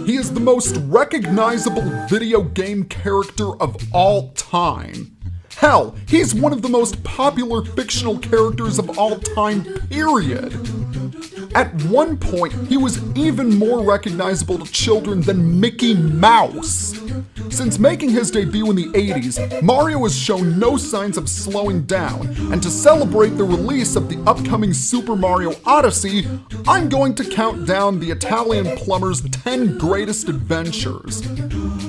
He is the most recognizable video game character of all time. Hell, he's one of the most popular fictional characters of all time, period. At one point, he was even more recognizable to children than Mickey Mouse. Since making his debut in the 80s, Mario has shown no signs of slowing down, and to celebrate the release of the upcoming Super Mario Odyssey, I'm going to count down the Italian plumber's 10 greatest adventures.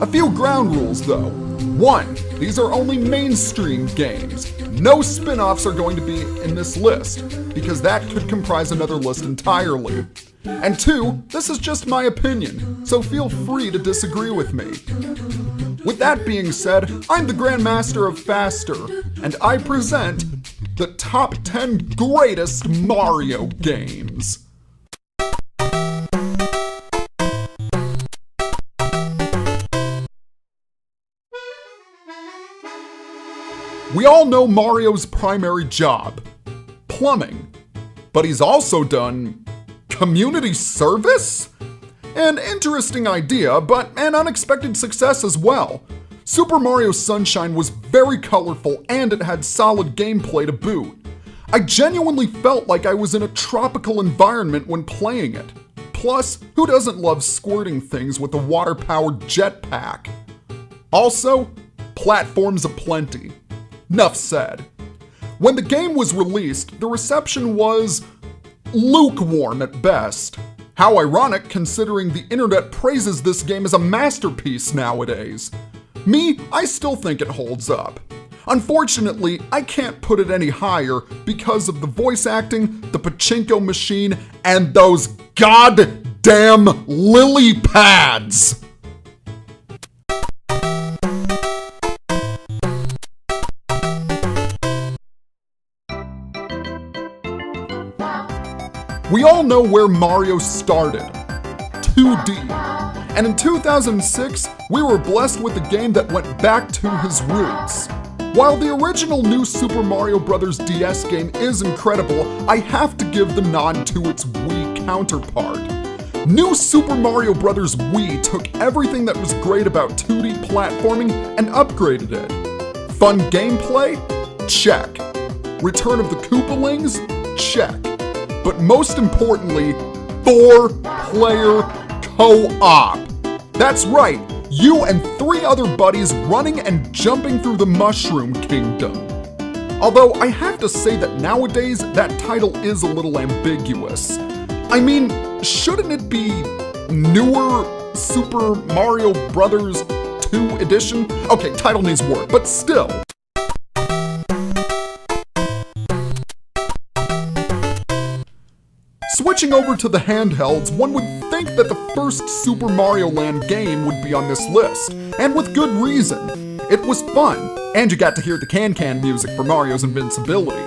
A few ground rules though. 1. These are only mainstream games. No spin-offs are going to be in this list, because that could comprise another list entirely. And 2, this is just my opinion, so feel free to disagree with me. With that being said, I'm the Grandmaster of Faster, and I present the top 10 greatest Mario games. We all know Mario's primary job, plumbing, but he's also done community service? An interesting idea, but an unexpected success as well. Super Mario Sunshine was very colorful and it had solid gameplay to boot. I genuinely felt like I was in a tropical environment when playing it. Plus, who doesn't love squirting things with a water-powered jetpack? Also, platforms aplenty. Nuff said. When the game was released, the reception was lukewarm at best. How ironic considering the internet praises this game as a masterpiece nowadays. Me, I still think it holds up. Unfortunately, I can't put it any higher because of the voice acting, the pachinko machine, and those goddamn lily pads! We all know where Mario started, 2D. And in 2006, we were blessed with a game that went back to his roots. While the original New Super Mario Bros. DS game is incredible, I have to give the nod to its Wii counterpart. New Super Mario Bros. Wii took everything that was great about 2D platforming and upgraded it. Fun gameplay? Check. Return of the Koopalings? Check. But most importantly, 4-player co-op. That's right, you and 3 other buddies running and jumping through the Mushroom Kingdom. Although I have to say that nowadays that title is a little ambiguous. I mean, shouldn't it be Newer Super Mario Bros. 2 Edition? Okay, title needs work, but still. Switching over to the handhelds, one would think that the first Super Mario Land game would be on this list, and with good reason. It was fun, and you got to hear the can-can music for Mario's invincibility.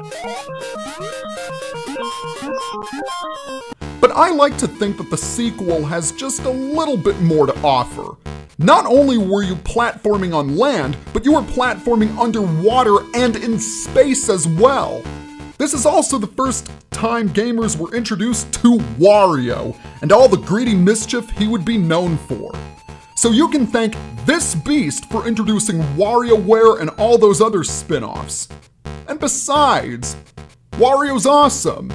But I like to think that the sequel has just a little bit more to offer. Not only were you platforming on land, but you were platforming underwater and in space as well. This is also the first time gamers were introduced to Wario, and all the greedy mischief he would be known for. So you can thank this beast for introducing WarioWare and all those other spin-offs. And besides, Wario's awesome.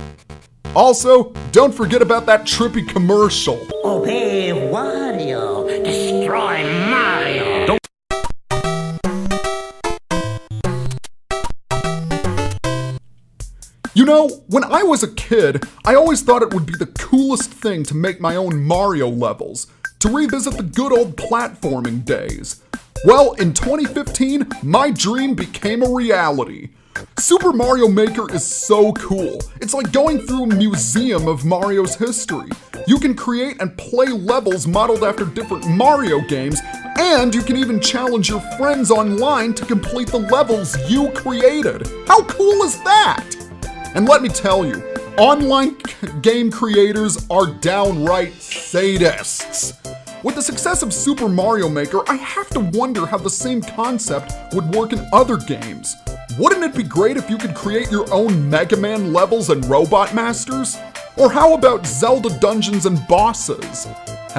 Also, don't forget about that trippy commercial. Obey Wario, destroy Mario. You know, when I was a kid, I always thought it would be the coolest thing to make my own Mario levels, to revisit the good old platforming days. Well, in 2015, my dream became a reality. Super Mario Maker is so cool. It's like going through a museum of Mario's history. You can create and play levels modeled after different Mario games, and you can even challenge your friends online to complete the levels you created. How cool is that? And let me tell you, online game creators are downright sadists. With the success of Super Mario Maker, I have to wonder how the same concept would work in other games. Wouldn't it be great if you could create your own Mega Man levels and Robot Masters? Or how about Zelda dungeons and bosses?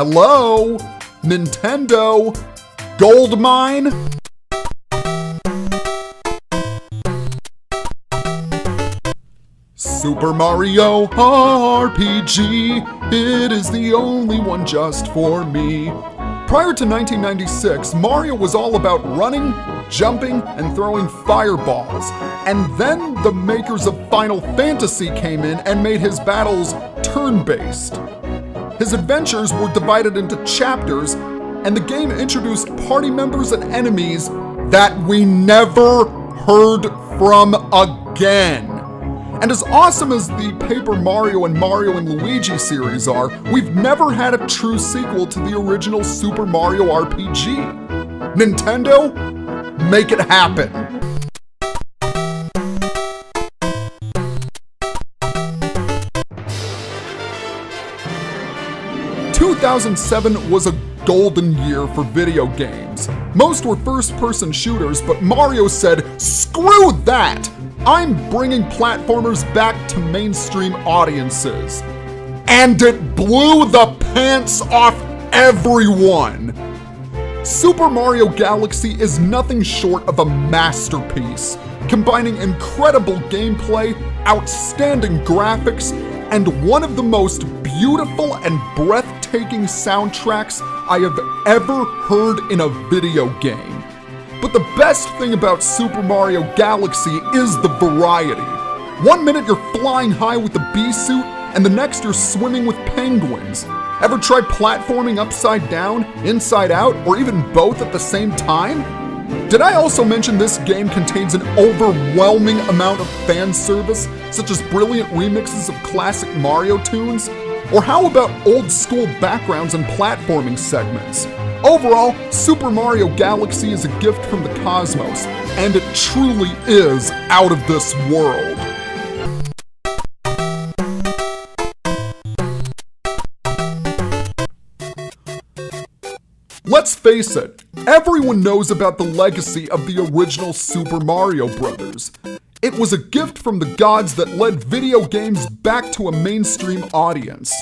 Hello? Nintendo? Goldmine? Super Mario RPG, it is the only one just for me. Prior to 1996, Mario was all about running, jumping, and throwing fireballs. And then the makers of Final Fantasy came in and made his battles turn-based. His adventures were divided into chapters, and the game introduced party members and enemies that we never heard from again. And as awesome as the Paper Mario and Mario and Luigi series are, we've never had a true sequel to the original Super Mario RPG. Nintendo, make it happen. "2007 was a golden year for video games. Most were first-person shooters, but Mario said, "Screw that! I'm bringing platformers back to mainstream audiences." And it blew the pants off everyone. Super Mario Galaxy is nothing short of a masterpiece, combining incredible gameplay, outstanding graphics, and one of the most beautiful and breathtaking soundtracks I have ever heard in a video game. But the best thing about Super Mario Galaxy is the variety. One minute you're flying high with the bee suit, and the next you're swimming with penguins. Ever try platforming upside down, inside out, or even both at the same time? Did I also mention this game contains an overwhelming amount of fan service, such as brilliant remixes of classic Mario tunes? Or how about old school backgrounds and platforming segments? Overall, Super Mario Galaxy is a gift from the cosmos, and it truly is out of this world. Let's face it, everyone knows about the legacy of the original Super Mario Bros. It was a gift from the gods that led video games back to a mainstream audience.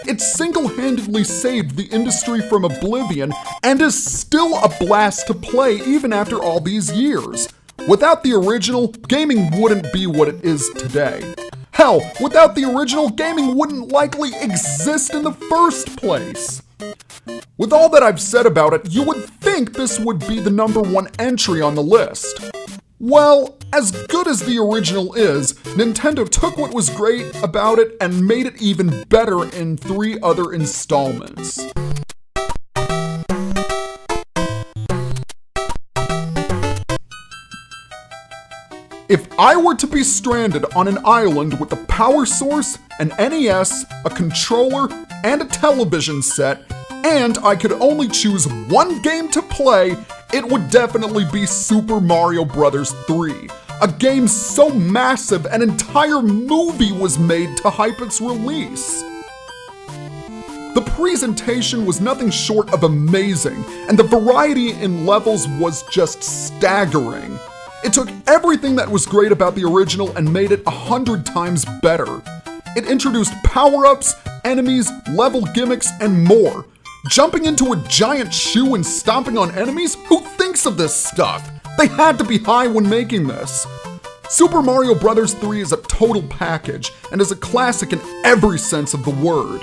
It single-handedly saved the industry from oblivion and is still a blast to play even after all these years. Without the original, gaming wouldn't be what it is today. Hell, without the original, gaming wouldn't likely exist in the first place. With all that I've said about it, you would think this would be the #1 entry on the list. Well, as good as the original is, Nintendo took what was great about it and made it even better in 3 other installments. If I were to be stranded on an island with a power source, an NES, a controller, and a television set, and I could only choose one game to play, it would definitely be Super Mario Bros. 3. A game so massive an entire movie was made to hype its release. The presentation was nothing short of amazing, and the variety in levels was just staggering. It took everything that was great about the original and made it 100 times better. It introduced power-ups, enemies, level gimmicks, and more. Jumping into a giant shoe and stomping on enemies? Who thinks of this stuff? They had to be high when making this. Super Mario Bros. 3 is a total package and is a classic in every sense of the word.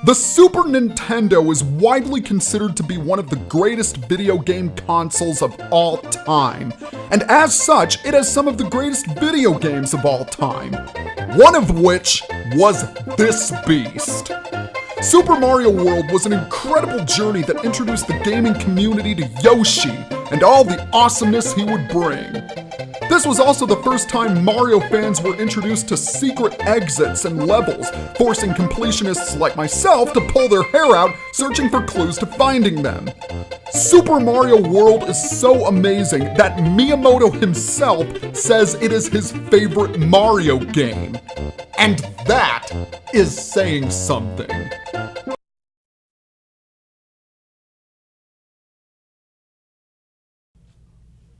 The Super Nintendo is widely considered to be one of the greatest video game consoles of all time, and as such, it has some of the greatest video games of all time, one of which was this beast. Super Mario World was an incredible journey that introduced the gaming community to Yoshi and all the awesomeness he would bring. This was also the first time Mario fans were introduced to secret exits and levels, forcing completionists like myself to pull their hair out searching for clues to finding them. Super Mario World is so amazing that Miyamoto himself says it is his favorite Mario game. And that is saying something.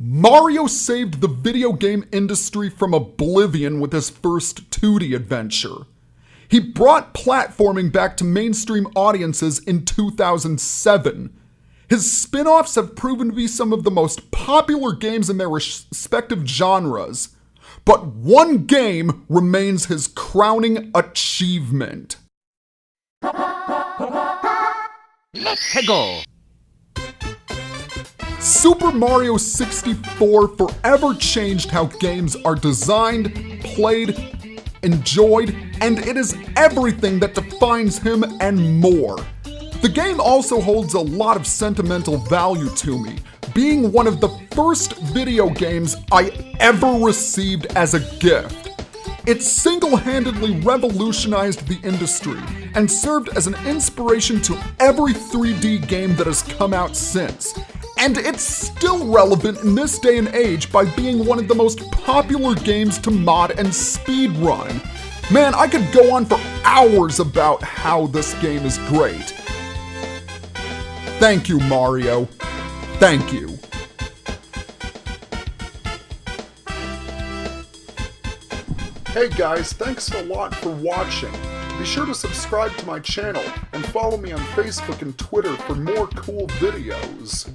Mario saved the video game industry from oblivion with his first 2D adventure. He brought platforming back to mainstream audiences in 2007. His spin-offs have proven to be some of the most popular games in their respective genres. But one game remains his crowning achievement. Let's go! Super Mario 64 forever changed how games are designed, played, enjoyed, and it is everything that defines him and more. The game also holds a lot of sentimental value to me, being one of the first video games I ever received as a gift. It single-handedly revolutionized the industry and served as an inspiration to every 3D game that has come out since. And it's still relevant in this day and age by being one of the most popular games to mod and speedrun. Man, I could go on for hours about how this game is great. Thank you, Mario. Thank you. Hey guys, thanks a lot for watching. Be sure to subscribe to my channel and follow me on Facebook and Twitter for more cool videos.